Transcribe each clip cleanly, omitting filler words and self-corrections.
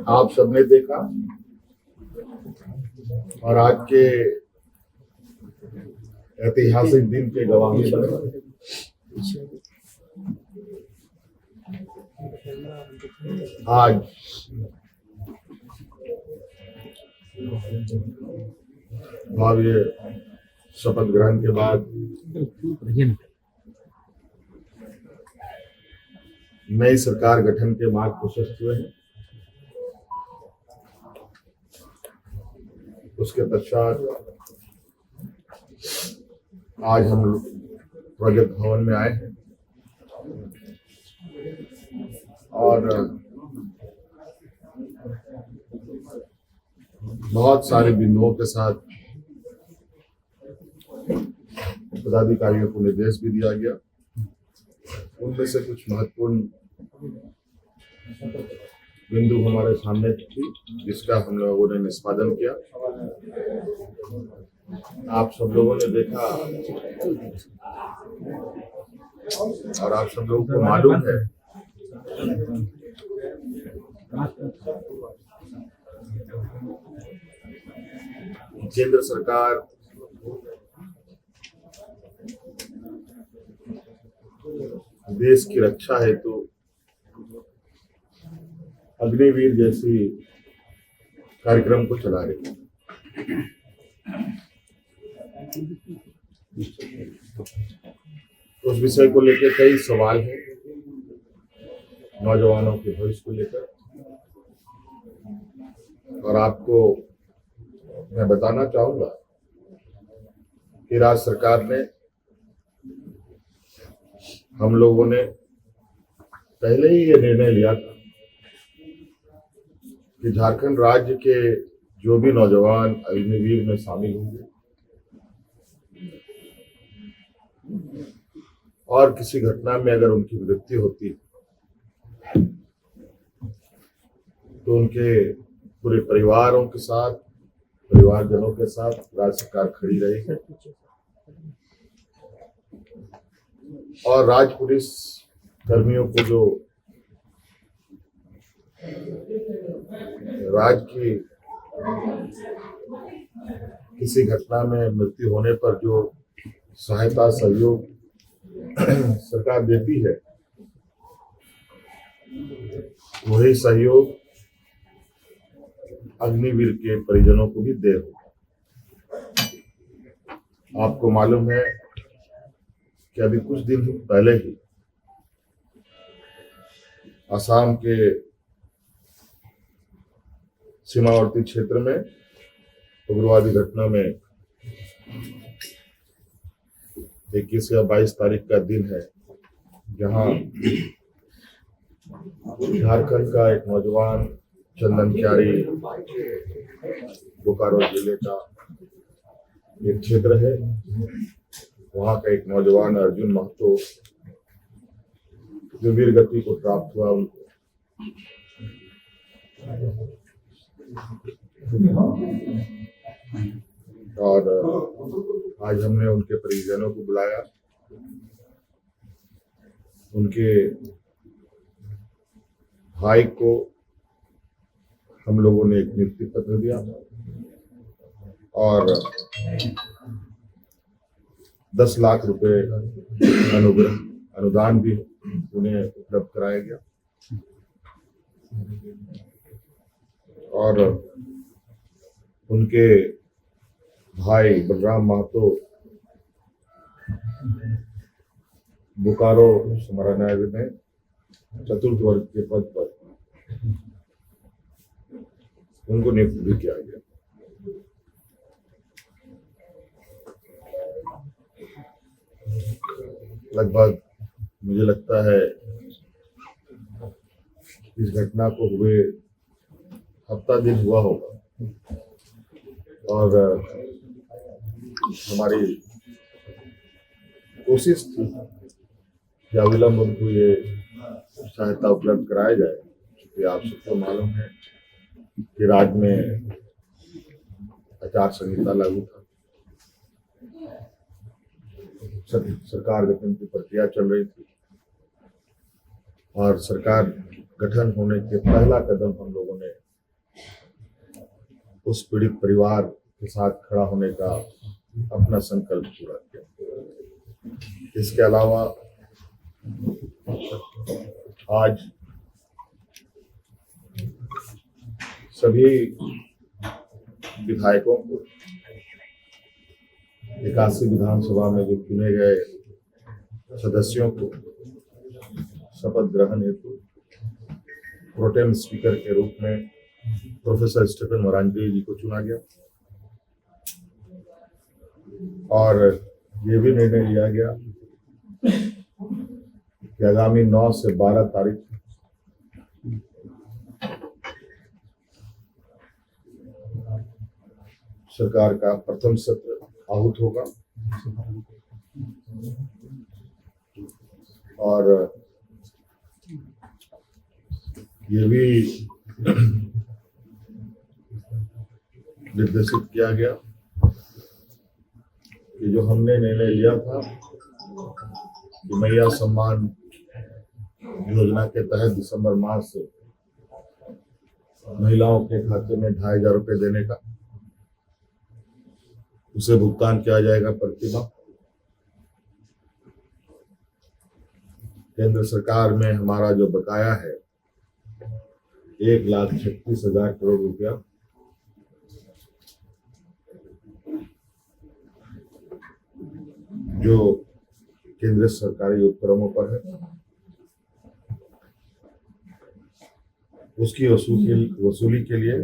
आप सबने देखा और आज के ऐतिहासिक दिन के गवाही बने। आज भव्य शपथ ग्रहण के बाद नई सरकार गठन के मार्ग प्रशस्त हुए हैं। उसके पश्चात आज हम प्रोजेक्ट भवन में आए हैं और बहुत सारे बिंदुओं के साथ पदाधिकारियों को निर्देश भी दिया गया। उनमें से कुछ महत्वपूर्ण बिंदु हमारे सामने थी जिसका हम लोगों ने निष्पादन किया। आप सब लोगों ने देखा और आप सब लोगों को मालूम है केंद्र सरकार देश की रक्षा हेतु अग्निवीर जैसी कार्यक्रम को चला रही है। उस विषय को लेकर कई सवाल हैं नौजवानों के भविष्य को लेकर, और आपको मैं बताना चाहूंगा कि राज्य सरकार ने, हम लोगों ने पहले ही ये निर्णय लिया था कि झारखंड राज्य के जो भी नौजवान अग्निवीर में शामिल होंगे और किसी घटना में अगर उनकी मृत्यु होती है तो उनके पूरे परिवारों के साथ, परिवारजनों के साथ राज्य सरकार खड़ी रहेगी और राज्य पुलिस कर्मियों को जो राज्य की किसी घटना में मृत्यु होने पर जो सहायता सहयोग सरकार देती है, वही सहयोग अग्निवीर के परिजनों को भी दे। आपको मालूम है कि अभी कुछ दिन पहले ही असम के सीमावर्ती क्षेत्र में उग्रवादी घटना में 21 या 22 तारीख का दिन है, जहां झारखंड का एक नौजवान चंदन क्यारी, बोकारो जिले का एक क्षेत्र है, वहां का एक नौजवान अर्जुन महतो जो वीर गति को प्राप्त हुआ, उनको और आज हमने उनके परिजनों को बुलाया। उनके भाई को हम लोगों ने एक नियुक्ति पत्र दिया और 10 लाख रुपए अनुदान भी उन्हें उपलब्ध कराया गया और उनके भाई बलराम महतो बोकारो समाहरणालय में चतुर्थ वर्ग के पद पर उनको नियुक्त भी किया गया। लगभग मुझे लगता है इस घटना को हुए हफ्ता दिन हुआ होगा और हमारी कोशिश थी कि अविलंब उनको ये सहायता उपलब्ध कराया जाए, क्योंकि आप सबको मालूम है कि राज्य में आचार संहिता लागू था, सरकार गठन की प्रक्रिया चल रही थी और सरकार गठन होने के पहला कदम हम लोगों ने उस पीड़ित परिवार के साथ खड़ा होने का अपना संकल्प पूरा किया। इसके अलावा आज सभी विधायकों को 81 विधानसभा में जो चुने गए सदस्यों को शपथ ग्रहण हेतु प्रोटेम स्पीकर के रूप में प्रोफेसर स्टीफन मरांडी जी को चुना गया और ये भी निर्णय लिया गया कि आगामी 9 से 12 तारीख सरकार का प्रथम सत्र आहूत होगा और ये भी निर्देशित किया गया कि जो हमने निर्णय लिया था कि मैया सम्मान योजना के तहत दिसंबर माह से महिलाओं के खाते में 2,500 रुपये देने का, उसे भुगतान किया जाएगा प्रतिमाह। केंद्र सरकार में हमारा जो बकाया है 1,36,000 करोड़ रुपया, जो केंद्र सरकारी उपक्रमों पर है, उसकी वसूली के लिए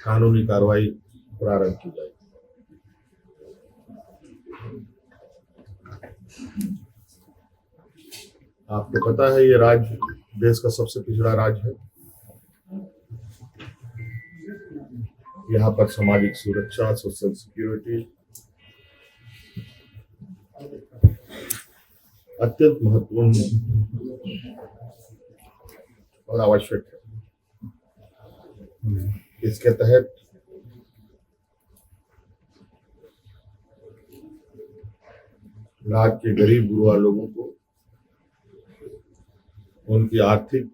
कानूनी कार्रवाई प्रारंभ की जाएगी। आपको पता है ये राज्य देश का सबसे पिछड़ा राज्य है। यहाँ पर सामाजिक सुरक्षा, सोशल सिक्योरिटी अत्यंत महत्वपूर्ण और आवश्यक है। इसके तहत राज्य के गरीब गुरबा लोगों को उनकी आर्थिक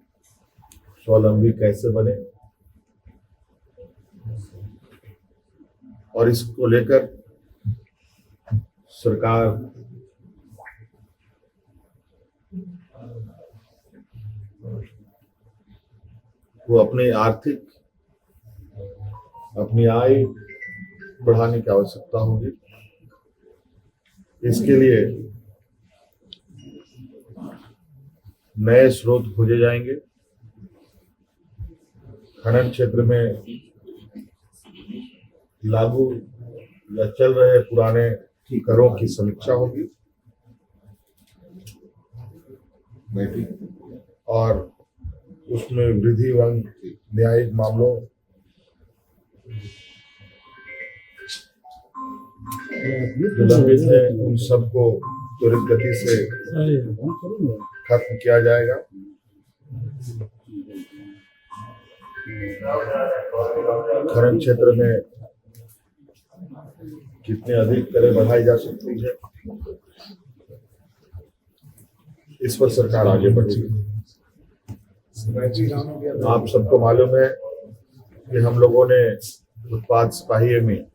स्वावलंबी कैसे बने और इसको लेकर सरकार को अपनी आय बढ़ाने की आवश्यकता होगी। इसके लिए नए स्रोत खोजे जाएंगे। खनन क्षेत्र में लागू या चल रहे पुराने करों की समीक्षा होगी और उसमें वृद्धि एवं न्यायिक मामलों जो लंबित है उन सबको त्वरित गति से खत्म किया जाएगा। खनन क्षेत्र में कितने अधिक करें बढ़ाई जा सकती है, इस पर सरकार आगे बढ़ी। आप सबको मालूम है कि हम लोगों ने उत्पाद सिपाही में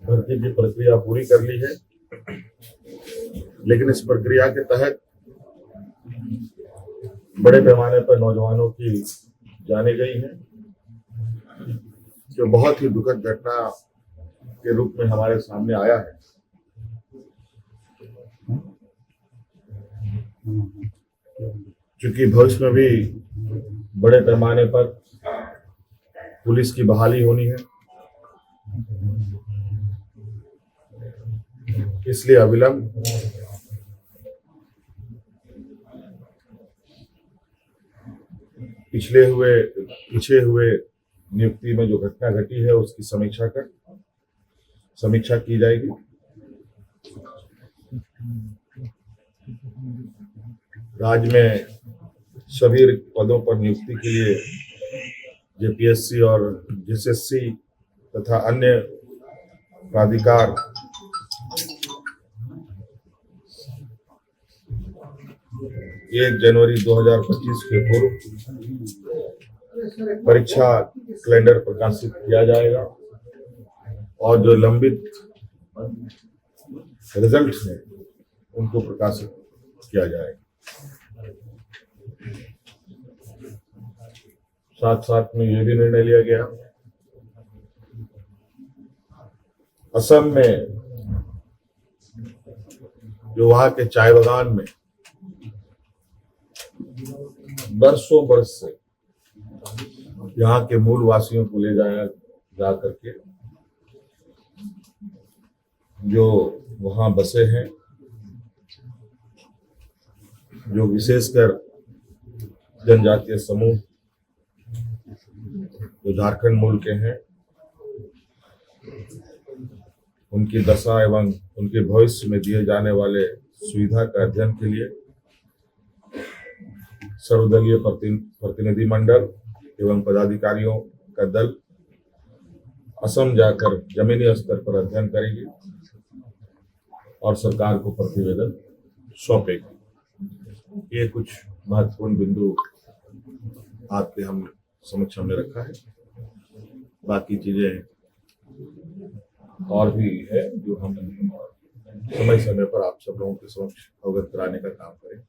भर्ती की प्रक्रिया पूरी कर ली है, लेकिन इस प्रक्रिया के तहत बड़े पैमाने पर नौजवानों की जाने गई है, जो बहुत ही दुखद घटना के रूप में हमारे सामने आया है। क्योंकि भविष्य में भी बड़े पैमाने पर पुलिस की बहाली होनी है, इसलिए अविलंब पीछे हुए नियुक्ति में जो घटना घटी है उसकी समीक्षा की जाएगी। राज्य में सभी पदों पर नियुक्ति के लिए जेपीएससी और जेएसएससी तथा अन्य प्राधिकार 1 जनवरी 2025 के पूर्व परीक्षा कैलेंडर प्रकाशित किया जाएगा और जो लंबित रिजल्ट्स हैं उनको प्रकाशित किया जाएगा। साथ साथ में ये भी निर्णय लिया गया, असम में जो वहां के चाय बागान में बरसों बरस से यहाँ के मूल वासियों को ले जाया जा करके जो वहां बसे हैं, जो विशेषकर जनजातीय समूह जो झारखंड मूल के हैं, उनकी दशा एवं उनके भविष्य में दिए जाने वाले सुविधा का अध्ययन के लिए सर्वदलीय प्रतिनिधि मंडल एवं पदाधिकारियों का दल असम जाकर जमीनी स्तर पर अध्ययन करेगी और सरकार को प्रतिवेदन सौंपेगी। ये कुछ महत्वपूर्ण बिंदु आपके हम समक्ष हमने रखा है। बाकी चीजें और भी है जो हम समय समय पर आप सब लोगों के समक्ष अवगत कराने का काम करें।